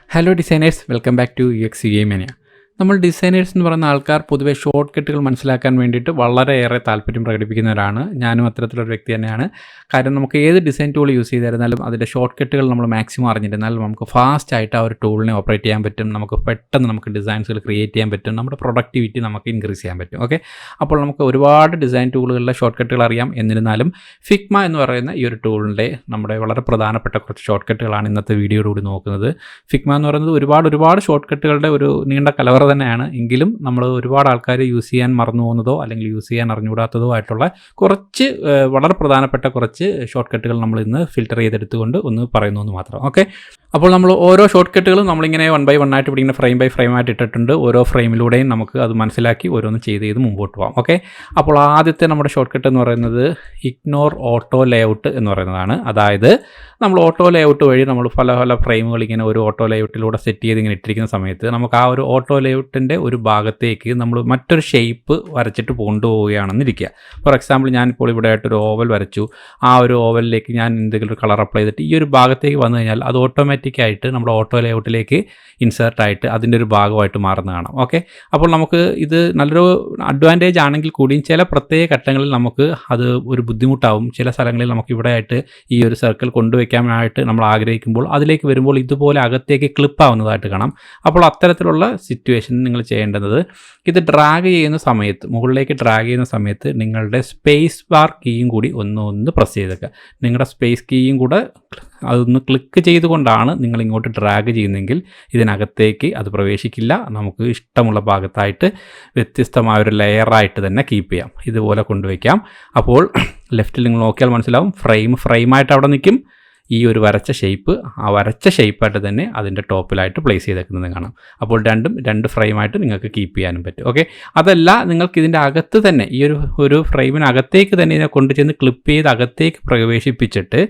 Hello designers, welcome back to UX UI Mania. നമ്മൾ designers എന്ന് പറയുന്ന ആൾക്കാർ പൊതുവെ ഷോർട്ട് കട്ടുകൾ മനസ്സിലാക്കാൻ വേണ്ടിയിട്ട് വളരെയേറെ താല്പര്യം പ്രകടിപ്പിക്കുന്നവരാണ്. ഞാനും അത്തരത്തിലൊരു വ്യക്തി തന്നെയാണ്. കാര്യം നമുക്ക് ഏത് ഡിസൈൻ ടൂൾ യൂസ് ചെയ്തിരുന്നാലും അതിൻ്റെ ഷോർട്ട് കട്ടുകൾ നമ്മൾ മാക്സിമം അറിഞ്ഞിരുന്നാൽ നമുക്ക് ഫാസ്റ്റായിട്ട് ആ ഒരു ടൂളിനെ ഓപ്പറേറ്റ് ചെയ്യാൻ പറ്റും. നമുക്ക് പെട്ടെന്ന് നമുക്ക് ഡിസൈൻസുകൾ ക്രിയേറ്റ് ചെയ്യാൻ പറ്റും. നമ്മുടെ പ്രൊഡക്ടിവിറ്റി നമുക്ക് ഇൻക്രീസ് ചെയ്യാൻ പറ്റും. ഓക്കെ, അപ്പോൾ നമുക്ക് ഒരുപാട് ഡിസൈൻ ടൂളുകളിലെ ഷോർട്ട് കട്ടുകൾ അറിയാം. എന്നിരുന്നാലും ഫിഗ്മ എന്ന് പറയുന്ന ഈ ഒരു ടൂളിൻ്റെ നമ്മുടെ വളരെ പ്രധാനപ്പെട്ട കുറച്ച് ഷോർട്ട് കട്ടുകളാണ് ഇന്നത്തെ വീഡിയോയിലൂടെ നോക്കുന്നത്. ഫിഗ്മ എന്ന് പറയുന്നത് ഒരുപാട് ഷോർട്ട് കട്ടുകളുടെ ഒരു നീണ്ട കലവറ തന്നെയാണ്. എങ്കിലും നമ്മൾ ഒരുപാട് ആൾക്കാർ യൂസ് ചെയ്യാൻ മറന്നു പോകുന്നതോ അല്ലെങ്കിൽ യൂസ് ചെയ്യാൻ അറിഞ്ഞുകൂടാത്തതോ ആയിട്ടുള്ള കുറച്ച് വളരെ പ്രധാനപ്പെട്ട കുറച്ച് ഷോർട്ട് കട്ടുകൾ നമ്മൾ ഇന്ന് ഫിൽറ്റർ ചെയ്തെടുത്തുകൊണ്ട് ഒന്ന് പറയുന്നു എന്ന് മാത്രം. ഓക്കെ, അപ്പോൾ നമ്മൾ ഓരോ ഷോർട്ട് കട്ടുകളും നമ്മളിങ്ങനെ 1 by 1 ആയിട്ട് ഇങ്ങനെ ഫ്രെയിം ബൈ ഫ്രെയിം ആയിട്ട് ഇട്ടിട്ടുണ്ട്. ഓരോ ഫ്രെയിമിലൂടെയും നമുക്ക് അത് മനസ്സിലാക്കി ഓരോന്ന് ചെയ്ത് മുമ്പോട്ട് പോകാം. ഓക്കെ, അപ്പോൾ ആദ്യത്തെ നമ്മുടെ ഷോർട്ട് കട്ട് എന്ന് പറയുന്നത് ഇഗ്നോർ ഓട്ടോ ലേഔട്ട് എന്ന് പറയുന്നതാണ്. അതായത് നമ്മൾ ഓട്ടോ ലേഔട്ട് വഴി നമ്മൾ പല ഫ്രെയിമുകൾ ഇങ്ങനെ ഒരു ഓട്ടോ ലേഔട്ടിലൂടെ സെറ്റ് ചെയ്ത് ഇങ്ങനെ ഇട്ടിരിക്കുന്ന സമയത്ത് നമുക്ക് ആ ഒരു ഓട്ടോ ലേഔട്ടിൻ്റെ ഒരു ഭാഗത്തേക്ക് നമ്മൾ മറ്റൊരു ഷേപ്പ് വരച്ചിട്ട് കൊണ്ടുപോവുകയാണെന്നിരിക്കുക. ഫോർ എക്സാമ്പിൾ, ഞാനിപ്പോൾ ഇവിടെ ആയിട്ടൊരു ഓവൽ വരച്ചു. ആ ഒരു ഓവലിലേക്ക് ഞാൻ എന്തെങ്കിലും ഒരു കളർ അപ്ലൈ ചെയ്തിട്ട് ഈ ഒരു ഭാഗത്തേക്ക് വന്നു കഴിഞ്ഞാൽ അത് ഓട്ടോമാറ്റിക്കായിട്ട് നമ്മുടെ ഓട്ടോ ലേഔട്ടിലേക്ക് ഇൻസേർട്ടായിട്ട് അതിൻ്റെ ഒരു ഭാഗമായിട്ട് മാറുന്ന കാണാം. ഓക്കെ, അപ്പോൾ നമുക്ക് ഇത് നല്ലൊരു അഡ്വാൻറ്റേജ് ആണെങ്കിൽ കൂടിയും ചില പ്രത്യേക ഘട്ടങ്ങളിൽ നമുക്ക് അത് ഒരു ബുദ്ധിമുട്ടാവും. ചില സ്ഥലങ്ങളിൽ നമുക്ക് ഇവിടെ ആയിട്ട് ഈ ഒരു സർക്കിൾ കൊണ്ടുവയ്ക്കാനായിട്ട് നമ്മൾ ആഗ്രഹിക്കുമ്പോൾ അതിലേക്ക് വരുമ്പോൾ ഇതുപോലെ അകത്തേക്ക് ക്ലിപ്പാവുന്നതായിട്ട് കാണാം. അപ്പോൾ അത്തരത്തിലുള്ള സിറ്റുവേഷൻ നിങ്ങൾ ചെയ്യേണ്ടത് ഇത് ഡ്രാഗ് ചെയ്യുന്ന സമയത്ത്, മുകളിലേക്ക് ഡ്രാഗ് ചെയ്യുന്ന സമയത്ത് നിങ്ങളുടെ സ്പേസ് ബാർ കീയും കൂടി ഒന്ന് പ്രസ് ചെയ്തേക്കുക. നിങ്ങളുടെ സ്പേസ് കീയും കൂടെ അതൊന്ന് ക്ലിക്ക് ചെയ്തുകൊണ്ടാണ് നിങ്ങൾ ഇങ്ങോട്ട് ഡ്രാഗ് ചെയ്യുന്നതെങ്കിൽ ഇതിനകത്തേക്ക് അത് പ്രവേശിക്കില്ല. നമുക്ക് ഇഷ്ടമുള്ള ഭാഗത്തായിട്ട് വ്യത്യസ്തമായൊരു ലെയറായിട്ട് തന്നെ കീപ്പ് ചെയ്യാം. ഇതുപോലെ കൊണ്ടുവയ്ക്കാം. അപ്പോൾ ലെഫ്റ്റിൽ നിങ്ങൾ നോക്കിയാൽ മനസ്സിലാവും, ഫ്രെയിമായിട്ട് അവിടെ നിൽക്കും. ഈ ഒരു വരച്ച ഷേപ്പ് ആ വരച്ച ഷേപ്പായിട്ട് തന്നെ അതിൻ്റെ ടോപ്പിലായിട്ട് പ്ലേസ് ചെയ്തേക്കുന്നത് കാണാം. അപ്പോൾ രണ്ട് ഫ്രെയിമായിട്ട് നിങ്ങൾക്ക് കീപ്പ് ചെയ്യാനും പറ്റും. ഓക്കെ, അതല്ല നിങ്ങൾക്ക് ഇതിൻ്റെ അകത്ത് തന്നെ ഈ ഒരു ഫ്രെയിമിനകത്തേക്ക് തന്നെ ഇതിനെ കൊണ്ടുചെന്ന് ക്ലിപ്പ് ചെയ്ത് അകത്തേക്ക് പ്രവേശിപ്പിച്ചിട്ട്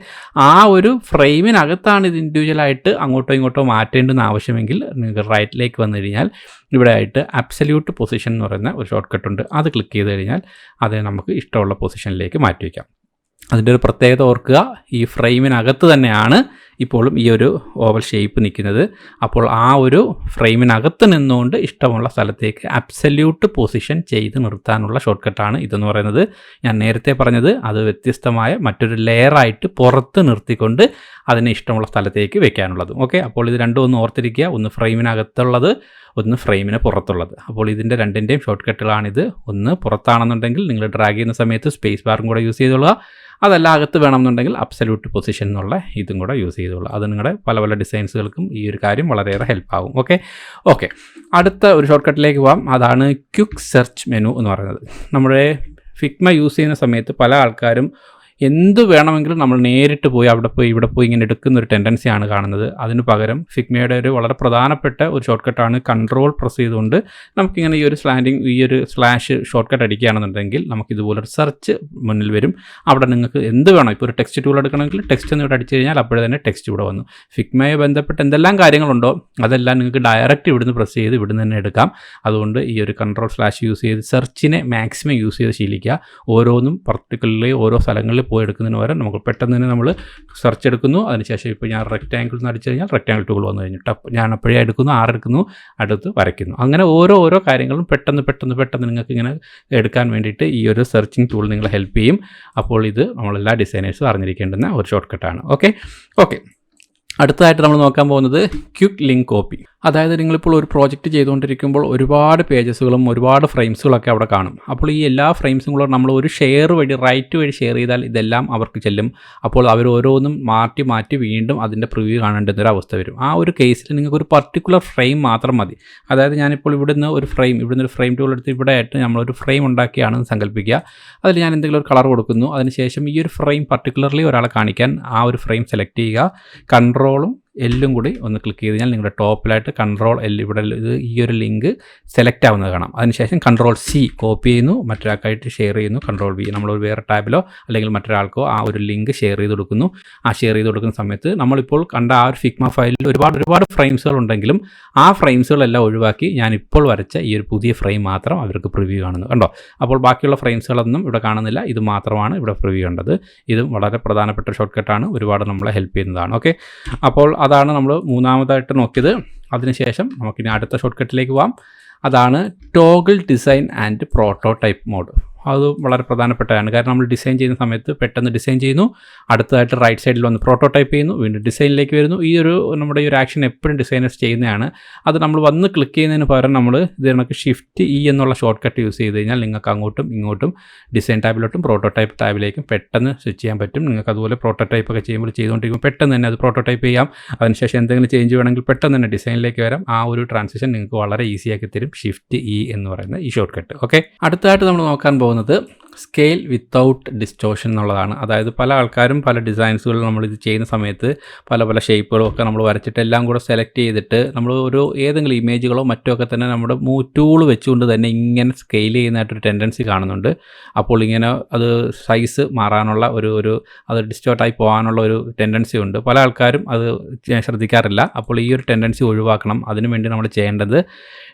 ആ ഒരു ഫ്രെയിമിനകത്താണ് ഇത് ഇൻഡിവിജ്വലായിട്ട് അങ്ങോട്ടോ ഇങ്ങോട്ടോ മാറ്റേണ്ടുന്ന ആവശ്യമെങ്കിൽ നിങ്ങൾക്ക് റൈറ്റിലേക്ക് വന്നു കഴിഞ്ഞാൽ ഇവിടെ ആയിട്ട് അബ്സല്യൂട്ട് പൊസിഷൻ എന്ന് പറയുന്ന ഒരു ഷോർട്ട് കട്ട് ഉണ്ട്. അത് ക്ലിക്ക് ചെയ്ത് കഴിഞ്ഞാൽ അത് നമുക്ക് ഇഷ്ടമുള്ള പൊസിഷനിലേക്ക് മാറ്റി വയ്ക്കാം. അതിൻ്റെ ഒരു പ്രത്യേകത ഓർക്കുക, ഈ ഫ്രെയിമിനകത്ത് തന്നെയാണ് ഇപ്പോഴും ഈ ഒരു ഓവൽ ഷേപ്പ് നിൽക്കുന്നത്. അപ്പോൾ ആ ഒരു ഫ്രെയിമിനകത്ത് നിന്നുകൊണ്ട് ഇഷ്ടമുള്ള സ്ഥലത്തേക്ക് അബ്സല്യൂട്ട് പൊസിഷൻ ചെയ്ത് നിർത്താനുള്ള ഷോർട്ട് കട്ടാണ് ഇതെന്ന് പറയുന്നത്. ഞാൻ നേരത്തെ പറഞ്ഞത് അത് വ്യത്യസ്തമായ മറ്റൊരു ലെയറായിട്ട് പുറത്ത് നിർത്തിക്കൊണ്ട് അതിനെ ഇഷ്ടമുള്ള സ്ഥലത്തേക്ക് വെക്കാനുള്ളത്. ഓക്കെ, അപ്പോൾ ഇത് രണ്ടും ഒന്ന് ഓർത്തിരിക്കുക. ഒന്ന് ഫ്രെയിമിനകത്തുള്ളത്, ഒന്ന് ഫ്രെയിമിന് പുറത്തുള്ളത്. അപ്പോൾ ഇതിൻ്റെ രണ്ടിൻ്റെയും ഷോർട്ട് കട്ടുകളാണിത്. ഒന്ന് പുറത്താണെന്നുണ്ടെങ്കിൽ നിങ്ങൾ ഡ്രാഗ് ചെയ്യുന്ന സമയത്ത് സ്പേസ് ബാറും കൂടെ യൂസ് ചെയ്തോളുക. അതല്ല അകത്ത് വേണമെന്നുണ്ടെങ്കിൽ അബ്സല്യൂട്ട് പൊസിഷൻ എന്നുള്ള ഇതും കൂടെ യൂസ് ചെയ്തോളൂ. അത് നിങ്ങളുടെ പല ഡിസൈൻസുകൾക്കും ഈ ഒരു കാര്യം വളരെയേറെ ഹെൽപ്പ് ആകും. ഓക്കെ, അടുത്ത ഒരു ഷോർട്ട് കട്ടിലേക്ക് പോകാം. അതാണ് ക്വിക്ക് സെർച്ച് മെനു എന്ന് പറയുന്നത്. നമ്മുടെ ഫിഗ്മ യൂസ് ചെയ്യുന്ന സമയത്ത് പല ആൾക്കാരും എന്ത് വേണമെങ്കിലും നമ്മൾ നേരിട്ട് പോയി ഇവിടെ പോയി ഇങ്ങനെ എടുക്കുന്ന ഒരു ടെൻഡൻസിയാണ് കാണുന്നത്. അതിന് പകരം ഫിഗ്മയുടെ ഒരു വളരെ പ്രധാനപ്പെട്ട ഒരു ഷോർട്ട് കട്ടാണ് കൺട്രോൾ പ്രസ് ചെയ്തുകൊണ്ട് നമുക്കിങ്ങനെ ഈ ഒരു സ്ലാഷ് ഷോർട്ട് കട്ട് അടിക്കുകയാണെന്നുണ്ടെങ്കിൽ നമുക്കിതുപോലൊരു സെർച്ച് മുന്നിൽ വരും. അവിടെ നിങ്ങൾക്ക് എന്ത് വേണം, ഇപ്പോൾ ഒരു ടെക്സ്റ്റ് ടൂൾ എടുക്കണമെങ്കിൽ ടെക്സ്റ്റ് എന്ന് ഇവിടെ അടിച്ചു കഴിഞ്ഞാൽ അപ്പോഴേ തന്നെ ടെക്സ്റ്റ് ഇവിടെ വന്നു. ഫിഗ്മയെ ബന്ധപ്പെട്ട് എന്തെല്ലാം കാര്യങ്ങളുണ്ടോ അതെല്ലാം നിങ്ങൾക്ക് ഡയറക്റ്റ് ഇവിടുന്ന് പ്രസ് ചെയ്ത് ഇവിടുന്ന് തന്നെ എടുക്കാം. അതുകൊണ്ട് ഈ ഒരു കൺട്രോൾ സ്ലാഷ് യൂസ് ചെയ്ത് സെർച്ചിനെ മാക്സിമം യൂസ് ചെയ്ത് ശീലിക്കുക. ഓരോന്നും പർട്ടിക്കുലർലി ഓരോ സ്ഥലങ്ങളിൽ പോയി എടുക്കുന്നതിന് പകരം നമുക്ക് പെട്ടെന്ന് തന്നെ നമ്മൾ സെർച്ച് എടുക്കുന്നു. അതിനുശേഷം ഇപ്പോൾ ഞാൻ റെക്റ്റാങ്കിൾ എന്ന് അടിച്ചു കഴിഞ്ഞാൽ റെക്റ്റാങ്കിൾ ടൂൾ വന്നു കഴിഞ്ഞിട്ട് ഞാൻ അപ്പോഴേ എടുക്കുന്നു, എടുക്കുന്നു, അടുത്ത് വരയ്ക്കുന്നു. അങ്ങനെ ഓരോ കാര്യങ്ങളും പെട്ടെന്ന് നിങ്ങൾക്ക് ഇങ്ങനെ എടുക്കാൻ വേണ്ടിയിട്ട് ഈ ഒരു സെർച്ചിങ് ടൂൾ നിങ്ങളെ ഹെൽപ്പ് ചെയ്യും. അപ്പോൾ ഇത് നമ്മളെല്ലാ ഡിസൈനേഴ്സും അറിഞ്ഞിരിക്കേണ്ടുന്ന ഒരു ഷോർട്ട് കട്ടാണ്. ഓക്കെ, അടുത്തതായിട്ട് നമ്മൾ നോക്കാൻ പോകുന്നത് ക്വിക്ക് ലിങ്ക് കോപ്പി. അതായത് നിങ്ങളിപ്പോൾ ഒരു പ്രോജക്റ്റ് ചെയ്തുകൊണ്ടിരിക്കുമ്പോൾ ഒരുപാട് പേജസുകളും ഒരുപാട് ഫ്രെയിംസുകളൊക്കെ അവിടെ കാണും. അപ്പോൾ ഈ എല്ലാ ഫ്രെയിംസും കൂടെ നമ്മൾ ഒരു റൈറ്റ് വഴി ഷെയർ ചെയ്താൽ ഇതെല്ലാം അവർക്ക് ചെല്ലും. അപ്പോൾ അവർ ഓരോന്നും മാറ്റി വീണ്ടും അതിൻ്റെ പ്രിവ്യൂ കാണേണ്ടുന്നൊരു അവസ്ഥ വരും. ആ ഒരു കേസിൽ നിങ്ങൾക്ക് ഒരു പർട്ടിക്കുലർ ഫ്രെയിം മാത്രം മതി. അതായത് ഞാനിപ്പോൾ ഇവിടുന്ന് ഒരു ഫ്രെയിം ടൂൾ എടുത്ത് ഇവിടെ ആയിട്ട് നമ്മളൊരു ഫ്രെയിം ഉണ്ടാക്കിയാണെന്ന് സങ്കല്പിക്കുക. അതിൽ ഞാൻ എന്തെങ്കിലും ഒരു കളർ കൊടുക്കുന്നു. അതിനുശേഷം ഈ ഒരു ഫ്രെയിം പർട്ടിക്കുലർലി ഒരാളെ കാണിക്കാൻ ആ ഒരു ഫ്രെയിം സെലക്ട് ചെയ്യുക. കൺട്രോളും എല്ലും കൂടി ഒന്ന് ക്ലിക്ക് ചെയ്ത് കഴിഞ്ഞാൽ നിങ്ങളുടെ ടോപ്പിലായിട്ട് കൺട്രോൾ എൽ ഇവിടെ ഈ ഒരു ലിങ്ക് സെലക്ട് ആവുന്നത് കാണാം. അതിനുശേഷം കൺട്രോൾ സി കോപ്പി ചെയ്യുന്നു, മറ്റൊരാൾക്കായിട്ട് ഷെയർ ചെയ്യുന്നു, കൺട്രോൾ വി നമ്മൾ വേറെ ടാബിലോ അല്ലെങ്കിൽ മറ്റൊരാൾക്കോ ആ ഒരു ലിങ്ക് ഷെയർ ചെയ്ത് കൊടുക്കുന്നു. ആ ഷെയർ ചെയ്ത് കൊടുക്കുന്ന സമയത്ത് നമ്മളിപ്പോൾ കണ്ട ആ ഒരു ഫിഗ്മ ഫയലിൽ ഒരുപാട് ഫ്രെയിംസുകൾ ഉണ്ടെങ്കിലും ആ ഫ്രെയിംസുകളെല്ലാം ഒഴിവാക്കി ഞാൻ ഇപ്പോൾ വരച്ച ഈ ഒരു പുതിയ ഫ്രെയിം മാത്രം അവർക്ക് പ്രിവ്യൂ കാണുന്നു. കണ്ടോ? അപ്പോൾ ബാക്കിയുള്ള ഫ്രെയിംസുകളൊന്നും ഇവിടെ കാണുന്നില്ല, ഇത് മാത്രമാണ് ഇവിടെ പ്രിവ്യൂ കണ്ടത്. ഇതും വളരെ പ്രധാനപ്പെട്ട ഷോർട്ട് കട്ടാണ്, ഒരുപാട് നമ്മളെ ഹെൽപ്പ് ചെയ്യുന്നതാണ്. ഓക്കെ, അപ്പോൾ അതാണ് നമ്മൾ മൂന്നാമതായിട്ട് നോക്കിയത്. അതിനുശേഷം നമുക്കിനി അടുത്ത ഷോർട്ട് കട്ടിലേക്ക് പോകാം. അതാണ് toggle design and prototype mode. അത് വളരെ പ്രധാനപ്പെട്ടതാണ്. കാരണം നമ്മൾ ഡിസൈൻ ചെയ്യുന്ന സമയത്ത് പെട്ടെന്ന് ഡിസൈൻ ചെയ്യുന്നു, അടുത്തതായിട്ട് റൈറ്റ് സൈഡിൽ വന്ന് പ്രോട്ടോടൈപ്പ് ചെയ്യുന്നു, വീണ്ടും ഡിസൈനിലേക്ക് വരുന്നു. ഈ ഒരു നമ്മുടെ ഈ ഒരു ആക്ഷൻ എപ്പോഴും ഡിസൈനേഴ്സ് ചെയ്യുന്നതാണ്. അത് നമ്മൾ വന്ന് ക്ലിക്ക് ചെയ്യുന്നതിന് പകരം നമ്മൾ ഇത് കണക്ക് ഷിഫ്റ്റ് ഇ എന്നുള്ള ഷോർട്ട് കട്ട് യൂസ് ചെയ്ത് കഴിഞ്ഞാൽ നിങ്ങൾക്ക് അങ്ങോട്ടും ഇങ്ങോട്ടും ഡിസൈൻ ടാബിലോട്ടും പ്രോട്ടോടൈപ്പ് ടാബിലേക്കും പെട്ടെന്ന് സ്വിച്ച് ചെയ്യാൻ പറ്റും. നിങ്ങൾക്ക് അതുപോലെ പ്രോട്ടോടൈപ്പ് ഒക്കെ ചെയ്യുമ്പോൾ ചെയ്തുകൊണ്ടിരിക്കുമ്പോൾ പെട്ടെന്ന് തന്നെ അത് പ്രോട്ടോടൈപ്പ് ചെയ്യാം. അതിനുശേഷം എന്തെങ്കിലും ചേഞ്ച് വേണമെങ്കിൽ പെട്ടെന്ന് തന്നെ ഡിസൈനിലേക്ക് വരാം. ആ ഒരു ട്രാൻസിഷൻ നിങ്ങൾക്ക് വളരെ ഈസിയാക്കി തരും ഷിഫ്റ്റ് ഇ എന്ന് പറയുന്ന ഈ ഷോർട്ട് കട്ട്. ഓക്കെ, അടുത്തതായിട്ട് നമ്മൾ നോക്കാൻ പോകുന്നത് സ്കെയിൽ വിത്തൗട്ട് ഡിസ്റ്റോഷൻ എന്നുള്ളതാണ്. അതായത് പല ആൾക്കാരും പല ഡിസൈൻസുകൾ നമ്മളിത് ചെയ്യുന്ന സമയത്ത് പല ഷേപ്പുകളും ഒക്കെ നമ്മൾ വരച്ചിട്ട് എല്ലാം കൂടെ സെലക്ട് ചെയ്തിട്ട് നമ്മൾ ഒരു ഏതെങ്കിലും ഇമേജുകളോ മറ്റോ ഒക്കെ തന്നെ നമ്മുടെ ടൂൾ വെച്ചുകൊണ്ട് തന്നെ ഇങ്ങനെ സ്കെയിൽ ചെയ്യുന്നതായിട്ടൊരു ടെൻഡൻസി കാണുന്നുണ്ട്. അപ്പോൾ ഇങ്ങനെ അത് സൈസ് മാറാനുള്ള ഒരു അത് ഡിസ്റ്റോർട്ടായി പോകാനുള്ള ഒരു ടെൻഡൻസി ഉണ്ട്. പല ആൾക്കാരും അത് ശ്രദ്ധിക്കാറില്ല. അപ്പോൾ ഈ ഒരു ടെൻഡൻസി ഒഴിവാക്കണം. അതിനുവേണ്ടി നമ്മൾ ചെയ്യേണ്ടത്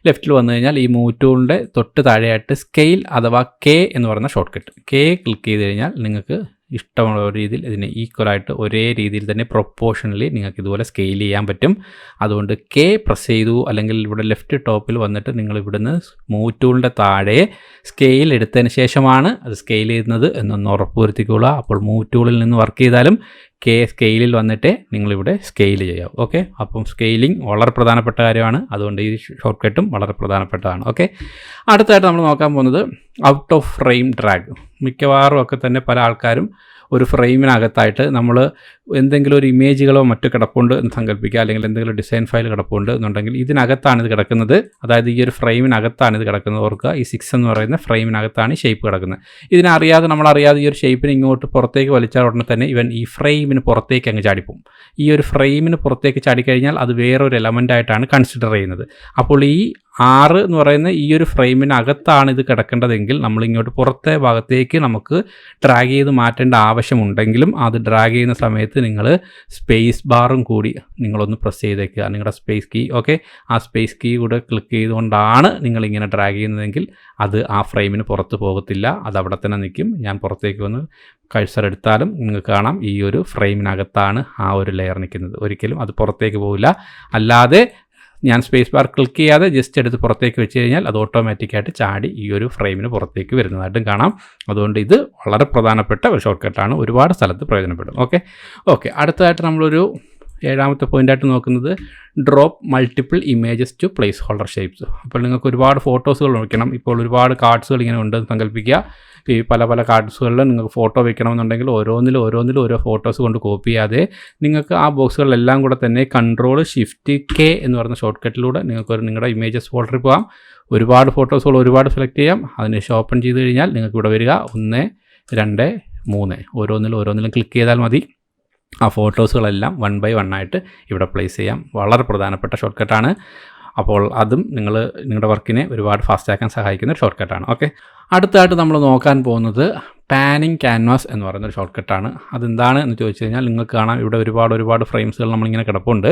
ലെഫ്റ്റിൽ വന്നു കഴിഞ്ഞാൽ ഈ ടൂളിൻ്റെ തൊട്ട് താഴെയായിട്ട് സ്കെയിൽ അഥവാ കെ എന്ന് പറയുന്ന ഷോർട്ട് കട്ട് കെ ക്ലിക്ക് ചെയ്ത് കഴിഞ്ഞാൽ നിങ്ങൾക്ക് ഇഷ്ടമുള്ള രീതിയിൽ ഇതിനെ ഈക്വലായിട്ട് ഒരേ രീതിയിൽ തന്നെ പ്രൊപ്പോർഷണലി നിങ്ങൾക്ക് ഇതുപോലെ സ്കെയിൽ ചെയ്യാൻ പറ്റും. അതുകൊണ്ട് കെ പ്രസ് ചെയ്തു അല്ലെങ്കിൽ ഇവിടെ ലെഫ്റ്റ് ടോപ്പിൽ വന്നിട്ട് നിങ്ങൾ ഇവിടുന്ന് മൂവ് ടൂളിൻ്റെ താഴെ സ്കെയിൽ എടുത്തതിന് ശേഷമാണ് അത് സ്കെയിൽ ചെയ്യുന്നത് എന്നൊന്ന് ഉറപ്പുവരുത്തിക്കൊള്ളുക. അപ്പോൾ മൂവ് ടൂളിൽ നിന്ന് വർക്ക് ചെയ്താലും സ്കെയിലിൽ വന്നിട്ട് നിങ്ങളിവിടെ സ്കെയിൽ ചെയ്യാം. ഓക്കെ, അപ്പം സ്കെയിലിംഗ് വളരെ പ്രധാനപ്പെട്ട കാര്യമാണ്. അതുകൊണ്ട് ഈ ഷോർട്ട് കട്ടും വളരെ പ്രധാനപ്പെട്ടതാണ്. ഓക്കെ, അടുത്തായിട്ട് നമ്മൾ നോക്കാൻ പോകുന്നത് ഔട്ട് ഓഫ് ഫ്രെയിം ഡ്രാഗ്. മിക്കവാറും ഒക്കെ തന്നെ പല ആൾക്കാരും ഒരു ഫ്രെയിമിനകത്തായിട്ട് നമ്മൾ എന്തെങ്കിലും ഒരു ഇമേജുകളോ മറ്റോ കിടപ്പുണ്ട് എന്ന് സങ്കല്പിക്കുക, അല്ലെങ്കിൽ എന്തെങ്കിലും ഡിസൈൻ ഫയൽ കിടപ്പുണ്ട് എന്നുണ്ടെങ്കിൽ ഇതിനകത്താണ് ഇത് കിടക്കുന്നത്. അതായത് ഈ ഒരു ഫ്രെയിമിനകത്താണ് ഇത് കിടക്കുന്നത്. ഓർക്കുക, ഈ 6 എന്ന് പറയുന്ന ഫ്രെയിമിനകത്താണ് ഈ ഷേപ്പ് കിടക്കുന്നത്. ഇതിനറിയാതെ നമ്മളറിയാതെ ഈ ഒരു ഷേപ്പിന് ഇങ്ങോട്ട് പുറത്തേക്ക് വലിച്ചാൽ ഉടനെ തന്നെ ഇവൻ ഈ ഫ്രെയിമിന് പുറത്തേക്ക് അങ്ങ് ചാടിപ്പോവും. ഈ ഒരു ഫ്രെയിമിന് പുറത്തേക്ക് ചാടിക്കഴിഞ്ഞാൽ അത് വേറൊരു എലമെൻ്റായിട്ടാണ് കൺസിഡർ ചെയ്യുന്നത്. അപ്പോൾ ഈ 6 എന്ന് പറയുന്ന ഈ ഒരു ഫ്രെയിമിനകത്താണ് ഇത് കിടക്കേണ്ടതെങ്കിൽ നമ്മളിങ്ങോട്ട് പുറത്തെ ഭാഗത്തേക്ക് നമുക്ക് ഡ്രാഗ് ചെയ്ത് മാറ്റേണ്ട ആവശ്യമുണ്ടെങ്കിലും അത് ഡ്രാഗ് ചെയ്യുന്ന സമയത്ത് നിങ്ങൾ സ്പേസ് ബാറും കൂടി നിങ്ങളൊന്ന് പ്രസ് ചെയ്തേക്കുക, നിങ്ങളുടെ സ്പേസ് കീ. ഓക്കെ, ആ സ്പേസ് കീ കൂടെ ക്ലിക്ക് ചെയ്തുകൊണ്ടാണ് നിങ്ങളിങ്ങനെ ഡ്രാഗ് ചെയ്യുന്നതെങ്കിൽ അത് ആ ഫ്രെയിമിന് പുറത്ത് പോകത്തില്ല, അത് അവിടെ തന്നെ നിൽക്കും. ഞാൻ പുറത്തേക്ക് വന്ന് കഴ്സർ എടുത്താലും നിങ്ങൾക്ക് കാണാം ഈ ഒരു ഫ്രെയിമിനകത്താണ് ആ ഒരു ലെയർ നിൽക്കുന്നത്. ഒരിക്കലും അത് പുറത്തേക്ക് പോകില്ല. അല്ലാതെ ഞാൻ സ്പേസ് ബാർ ക്ലിക്ക് ചെയ്യാതെ ജസ്റ്റ് എടുത്ത് പുറത്തേക്ക് വെച്ച് കഴിഞ്ഞാൽ അത് ഓട്ടോമാറ്റിക്കായിട്ട് ചാടി ഈ ഒരു ഫ്രെയിമിന് പുറത്തേക്ക് വരുന്നതായിട്ടും കാണാം. അതുകൊണ്ട് ഇത് വളരെ പ്രധാനപ്പെട്ട ഒരു ഷോർട്ട് കട്ടാണ്, ഒരുപാട് സ്ഥലത്ത് പ്രയോജനപ്പെടും. ഓക്കെ, അടുത്തതായിട്ട് നമ്മളൊരു 7ാമത്തെ പോയിൻ്റായിട്ട് നോക്കുന്നത് drop multiple images to placeholder shapes. അപ്പോൾ നിങ്ങൾക്ക് ഒരുപാട് ഫോട്ടോസുകൾ വയ്ക്കണം. ഇപ്പോൾ ഒരുപാട് കാർഡ്സുകൾ ഇങ്ങനെ ഉണ്ടെന്ന് സങ്കല്പിക്കുക. ഈ പല കാർഡ്സുകളിൽ നിങ്ങൾക്ക് ഫോട്ടോ വെക്കണമെന്നുണ്ടെങ്കിൽ ഓരോന്നിലും ഓരോ ഫോട്ടോസ് കൊണ്ട് കോപ്പി ചെയ്യാതെ നിങ്ങൾക്ക് ആ ബോക്സുകളിലെല്ലാം കൂടെ തന്നെ കൺട്രോൾ ഷിഫ്റ്റ് കെ എന്ന് പറയുന്ന ഷോർട്ട് കട്ടിലൂടെ നിങ്ങളുടെ ഇമേജസ് ഫോൾഡറിൽ പോകാം. ഒരുപാട് ഫോട്ടോസുകൾ ഒരുപാട് സെലക്ട് ചെയ്യാം. അതിനുശേഷം ഓപ്പൺ ചെയ്ത് കഴിഞ്ഞാൽ നിങ്ങൾക്ക് ഇവിടെ വരിക 1, 2, 3 ഓരോന്നിലും ക്ലിക്ക് ചെയ്താൽ മതി. ആ ഫോട്ടോസുകളെല്ലാം 1 by 1 ആയിട്ട് ഇവിടെ പ്ലേസ് ചെയ്യാം. വളരെ പ്രധാനപ്പെട്ട ഷോർട്ട് കട്ടാണ്. അപ്പോൾ അതും നിങ്ങളുടെ വർക്കിനെ ഒരുപാട് ഫാസ്റ്റാക്കാൻ സഹായിക്കുന്ന ഒരു ഷോർട്ട് കട്ടാണ്. ഓക്കെ, അടുത്തായിട്ട് നമ്മൾ നോക്കാൻ പോകുന്നത് പാനിങ് ക്യാൻവാസ് എന്ന് പറയുന്നൊരു ഷോർട്ട് കട്ടാണ്. അതെന്താണ് എന്ന് ചോദിച്ചു കഴിഞ്ഞാൽ നിങ്ങൾക്ക് കാണാം ഇവിടെ ഒരുപാട് ഫ്രെയിംസുകൾ നമ്മളിങ്ങനെ കിടപ്പുണ്ട്.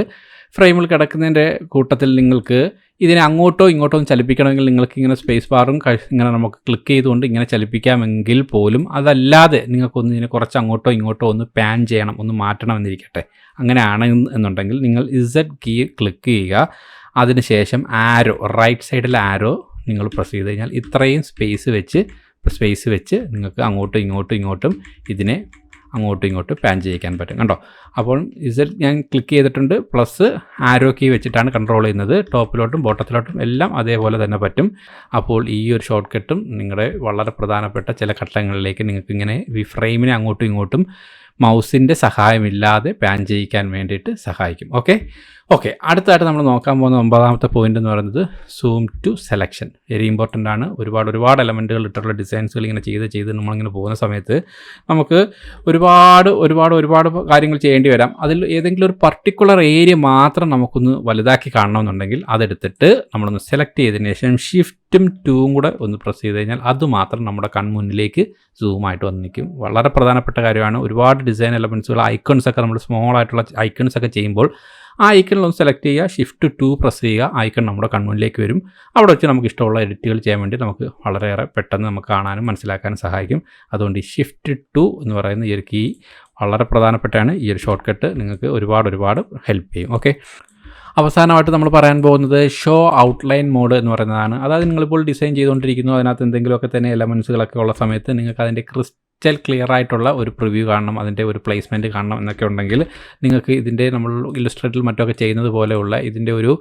ഫ്രെയിമിൽ കിടക്കുന്നതിൻ്റെ കൂട്ടത്തിൽ നിങ്ങൾക്ക് ഇതിനെ അങ്ങോട്ടോ ഇങ്ങോട്ടോ ചലിപ്പിക്കണമെങ്കിൽ നിങ്ങൾക്ക് ഇങ്ങനെ സ്പേസ് ബാറും ഇങ്ങനെ നമുക്ക് ക്ലിക്ക് ചെയ്തുകൊണ്ട് ഇങ്ങനെ ചലിപ്പിക്കാമെങ്കിൽ പോലും അതല്ലാതെ നിങ്ങൾക്കൊന്ന് ഇതിനെ കുറച്ച് അങ്ങോട്ടോ ഇങ്ങോട്ടോ ഒന്ന് പാൻ ചെയ്യണം, ഒന്ന് മാറ്റണം എന്നിരിക്കട്ടെ. അങ്ങനെയാണ് എന്നുണ്ടെങ്കിൽ നിങ്ങൾ Z കീ ക്ലിക്ക് ചെയ്യുക. അതിനുശേഷം ആരോ റൈറ്റ് സൈഡിലെ ആരോ നിങ്ങൾ പ്രസ് ചെയ്ത് കഴിഞ്ഞാൽ ഇത്രയും സ്പേസ് വെച്ച് നിങ്ങൾക്ക് അങ്ങോട്ടും ഇങ്ങോട്ടും ഇതിനെ അങ്ങോട്ടും ഇങ്ങോട്ടും പാൻ ചെയ്യിക്കാൻ പറ്റും. കണ്ടോ? അപ്പോൾ ഞാൻ ക്ലിക്ക് ചെയ്തിട്ടുണ്ട്. പ്ലസ് ആരോ കീ വെച്ചിട്ടാണ് കൺട്രോൾ ചെയ്യുന്നത്. ടോപ്പിലോട്ടും ബോട്ടത്തിലോട്ടും എല്ലാം അതേപോലെ തന്നെ പറ്റും. അപ്പോൾ ഈ ഒരു ഷോർട്ട് കട്ടും നിങ്ങളുടെ വളരെ പ്രധാനപ്പെട്ട ചില ഘട്ടങ്ങളിലേക്ക് നിങ്ങൾക്ക് ഇങ്ങനെ ഈ ഫ്രെയിമിനെ അങ്ങോട്ടും ഇങ്ങോട്ടും മൗസിൻ്റെ സഹായമില്ലാതെ പാൻ ചെയ്യിക്കാൻ വേണ്ടിയിട്ട് സഹായിക്കും. ഓക്കെ അടുത്തായിട്ട് നമ്മൾ നോക്കാൻ പോകുന്ന 9ാമത്തെ പോയിന്റ് എന്ന് പറയുന്നത് zoom to selection. Very important ആണ്. ഒരുപാട് എലമെൻറ്റുകൾ ഇട്ടുള്ള ഡിസൈൻസുകൾ ഇങ്ങനെ ചെയ്ത് നമ്മളിങ്ങനെ പോകുന്ന സമയത്ത് നമുക്ക് ഒരുപാട് കാര്യങ്ങൾ ചെയ്യേണ്ടി വരാം. അതിൽ ഏതെങ്കിലും ഒരു പർട്ടിക്കുലർ ഏരിയ മാത്രം നമുക്കൊന്ന് വലുതാക്കി കാണണമെന്നുണ്ടെങ്കിൽ അതെടുത്തിട്ട് നമ്മളൊന്ന് സെലക്ട് ചെയ്തതിന് ശേഷം ഷിഫ്റ്റും 2ഉം കൂടെ ഒന്ന് പ്രസ് ചെയ്ത് കഴിഞ്ഞാൽ അതുമാത്രം നമ്മുടെ കൺമുന്നിലേക്ക് സൂമായിട്ട് വന്ന് നിൽക്കും. വളരെ പ്രധാനപ്പെട്ട കാര്യമാണ്. ഒരുപാട് ഡിസൈൻ എലമെൻറ്റ്സുകൾ ഐക്കൺസൊക്കെ നമ്മൾ സ്മോൾ ആയിട്ടുള്ള ഐക്കൺസൊക്കെ ചെയ്യുമ്പോൾ ആ ഐക്കണിലൊന്ന് സെലക്ട് ചെയ്യുക, ഷിഫ്റ്റ് 2 പ്രസ് ചെയ്യുക, ഐക്കൺ നമ്മുടെ കൺമുന്നിലേക്ക് വരും. അവിടെ വെച്ച് നമുക്ക് ഇഷ്ടമുള്ള എഡിറ്റുകൾ ചെയ്യാൻ വേണ്ടി നമുക്ക് വളരെയേറെ പെട്ടെന്ന് നമുക്ക് കാണാനും മനസ്സിലാക്കാനും സഹായിക്കും. അതുകൊണ്ട് ഈ ഷിഫ്റ്റ് 2 എന്ന് പറയുന്ന ഈ ഒരു കീ വളരെ പ്രധാനപ്പെട്ടാണ്. ഈ ഒരു ഷോർട്ട് കട്ട് നിങ്ങൾക്ക് ഒരുപാട് ഹെൽപ്പ് ചെയ്യും. അവസാനമായിട്ട് നമ്മൾ പറയാൻ പോകുന്നത് ഷോ ഔട്ട്ലൈൻ മോഡ് എന്ന് പറയുന്നതാണ്. അതായത് നിങ്ങളിപ്പോൾ ഡിസൈൻ ചെയ്തുകൊണ്ടിരിക്കുന്നു, അതിനകത്ത് എന്തെങ്കിലുമൊക്കെ തന്നെ എലമെൻസുകളൊക്കെ ഉള്ള സമയത്ത് നിങ്ങൾക്ക് അതിൻ്റെ ക്ലിയർ ആയിട്ടുള്ള ഒരു പ്രിവ്യൂ കാണണം, അതിൻ്റെ ഒരു പ്ലേസ്മെൻറ്റ് കാണണം എന്നൊക്കെ ഉണ്ടെങ്കിൽ നിങ്ങൾക്ക് ഇതിൻ്റെ നമ്മൾ ഇല്ലസ്ട്രേറ്ററിൽ മറ്റൊക്കെ ചെയ്യുന്നത് പോലെയുള്ള ഇതിൻ്റെ ഒരു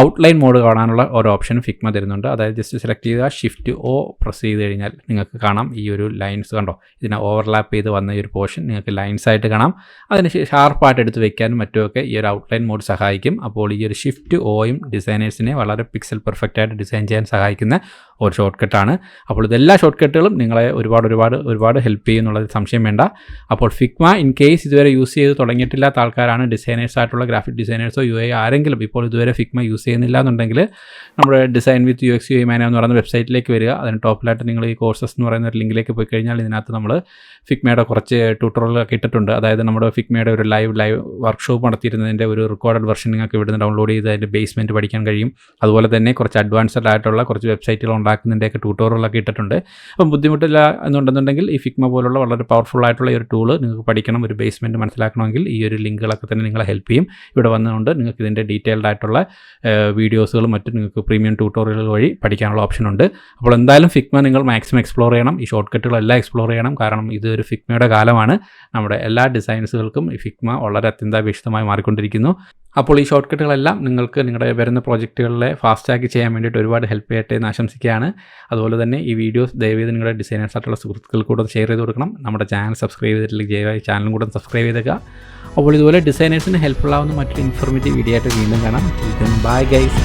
ഔട്ട്ലൈൻ മോഡ് കാണാനുള്ള ഒരു ഓപ്ഷൻ ഫിഗ്മ തരുന്നുണ്ട്. അതായത് ജസ്റ്റ് സെലക്ട് ചെയ്താൽ ഷിഫ്റ്റ് O പ്രസ് ചെയ്ത് കഴിഞ്ഞാൽ നിങ്ങൾക്ക് കാണാം ഈ ഒരു ലൈൻസ് കണ്ടോ, ഇതിനെ ഓവർലാപ്പ് ചെയ്ത് വന്ന ഈ ഒരു പോർഷൻ നിങ്ങൾക്ക് ലൈൻസ് ആയിട്ട് കാണാം. അതിന് ഷാർപ്പായിട്ട് എടുത്ത് വെക്കാനും മറ്റുമൊക്കെ ഈ ഒരു ഔട്ട്ലൈൻ മോഡ് സഹായിക്കും. അപ്പോൾ ഈ ഒരു ഷിഫ്റ്റ് Oയും ഡിസൈനേഴ്സിനെ വളരെ പിക്സൽ പെർഫെക്റ്റ് ആയിട്ട് ഡിസൈൻ ചെയ്യാൻ സഹായിക്കുന്ന ഒരു ഷോർട്ട് കട്ടാണ്. അപ്പോൾ ഇതെല്ലാ ഷോർട്ട് കട്ടുകളും നിങ്ങളെ ഒരുപാട് ഹെൽപ്പ് ചെയ്യുന്നുള്ളത് സംശയം വേണ്ട. അപ്പോൾ ഫിഗ്മ ഇൻ കേസ് ഇതുവരെ യൂസ് ചെയ്ത് തുടങ്ങിയിട്ടില്ലാത്ത ആൾക്കാരാണ്, ഡിസൈനേഴ്സ് ആയിട്ടുള്ള ഗ്രാഫിക് ഡിസൈനേഴ്സോ UI ആരെങ്കിലും ഇപ്പോൾ ഇതുവരെ ഫിഗ്മ യൂസ് ചെയ്യുന്നില്ല എന്നുണ്ടെങ്കിൽ നമ്മുടെ design with UX UI manual എന്ന് പറയുന്ന വെബ്സൈറ്റിലേക്ക് വരിക. അതിന് ടോപ്പിലായിട്ട് നിങ്ങൾ ഈ കോഴ്സസ് എന്ന് പറയുന്ന ഒരു ലിങ്കിലേക്ക് പോയി കഴിഞ്ഞാൽ ഇതിനകത്ത് നമ്മൾ ഫിഗ്മയുടെ കുറച്ച് ട്യൂട്ടോറിയലൊക്കെ ഇട്ടിട്ടുണ്ട്. അതായത് നമ്മുടെ ഫിഗ്മയുടെ ഒരു ലൈവ് വർക്ക്ഷോപ്പ് നടത്തിയിരുന്നതിൻ്റെ ഒരു റെക്കോർഡഡ് വെർഷൻ നിങ്ങൾക്ക് ഇവിടുന്ന് ഡൗൺലോഡ് ചെയ്ത് അതിൻ്റെ ബേസ്മെൻറ്റ് പഠിക്കാൻ കഴിയും. അതുപോലെ തന്നെ കുറച്ച് അഡ്വാൻസ്ഡ് ആയിട്ടുള്ള കുറച്ച് വെബ്സൈറ്റുകൾ ഉണ്ടാക്കുന്നതിൻ്റെയൊക്കെ ട്യൂട്ടോറിയലൊക്കെ ഇട്ടിട്ടുണ്ട്. അപ്പം ബുദ്ധിമുട്ടില്ല എന്നുണ്ടെന്നുണ്ടെങ്കിൽ ഈ ഫിഗ്മ പോലുള്ള വളരെ പവർഫുൾ ആയിട്ടുള്ള ഈ ഒരു ടൂള് നിങ്ങൾക്ക് പഠിക്കണം, ഒരു ബേസ്മെൻറ്റ് മനസ്സിലാക്കണമെങ്കിൽ ഈ ഒരു ലിങ്കുകളൊക്കെ തന്നെ നിങ്ങളെ ഹെൽപ്പ് ചെയ്യും. ഇവിടെ വന്നുകൊണ്ട് നിങ്ങൾക്ക് ഇതിൻ്റെ ഡീറ്റെയിൽഡ് ആയിട്ടുള്ള വീഡിയോസുകളും മറ്റും നിങ്ങൾക്ക് പ്രീമിയം ട്യൂട്ടോറിയലുകൾ വഴി പഠിക്കാനുള്ള ഓപ്ഷൻ ഉണ്ട്. അപ്പോൾ എന്തായാലും ഫിഗ്മ നിങ്ങൾ മാക്സിമം എക്സ്പ്ലോർ ചെയ്യണം, ഈ ഷോർട്ട് കട്ടുകളെല്ലാം എക്സ്പ്ലോർ ചെയ്യണം. കാരണം ഇതൊരു ഫിഗ്മയുടെ കാലമാണ്. നമ്മുടെ എല്ലാ ഡിസൈൻസുകൾക്കും ഈ ഫിഗ്മ വളരെ അത്യന്താപേക്ഷിതമായി മാറിക്കൊണ്ടിരിക്കുന്നു. അപ്പോൾ ഈ ഷോർട്ട് കട്ടുകളെല്ലാം നിങ്ങൾക്ക് നിങ്ങളുടെ വരുന്ന പ്രോജക്റ്റുകളിലെ ഫാസ്റ്റാക്കി ചെയ്യാൻ വേണ്ടിയിട്ട് ഒരുപാട് ഹെൽപ്പ് ചെയ്യട്ടെ എന്ന് ആശംസിക്കുകയാണ്. അതുപോലെ തന്നെ ഈ വീഡിയോസ് ദയവേത് നിങ്ങളുടെ ഡിസൈനേഴ്സ് ആയിട്ടുള്ള സുഹൃത്തുക്കൾക്ക് കൂടെ ഷെയർ ചെയ്ത് കൊടുക്കണം. നമ്മുടെ ചാനൽ സബ്സ്ക്രൈബ് ചെയ്തിട്ടില്ലെങ്കിൽ ദയവായി ചാനലും കൂടെ സബ്സ്ക്രൈബ് ചെയ്തേക്കുക. അപ്പോൾ ഇതുപോലെ ഡിസൈനേഴ്സിന് ഹെൽപ്ഫുൾ ആവുന്ന മറ്റൊരു ഇൻഫോർമേറ്റീവ് വീഡിയോ ആയിട്ട് വീണ്ടും കാണാം. Bye guys.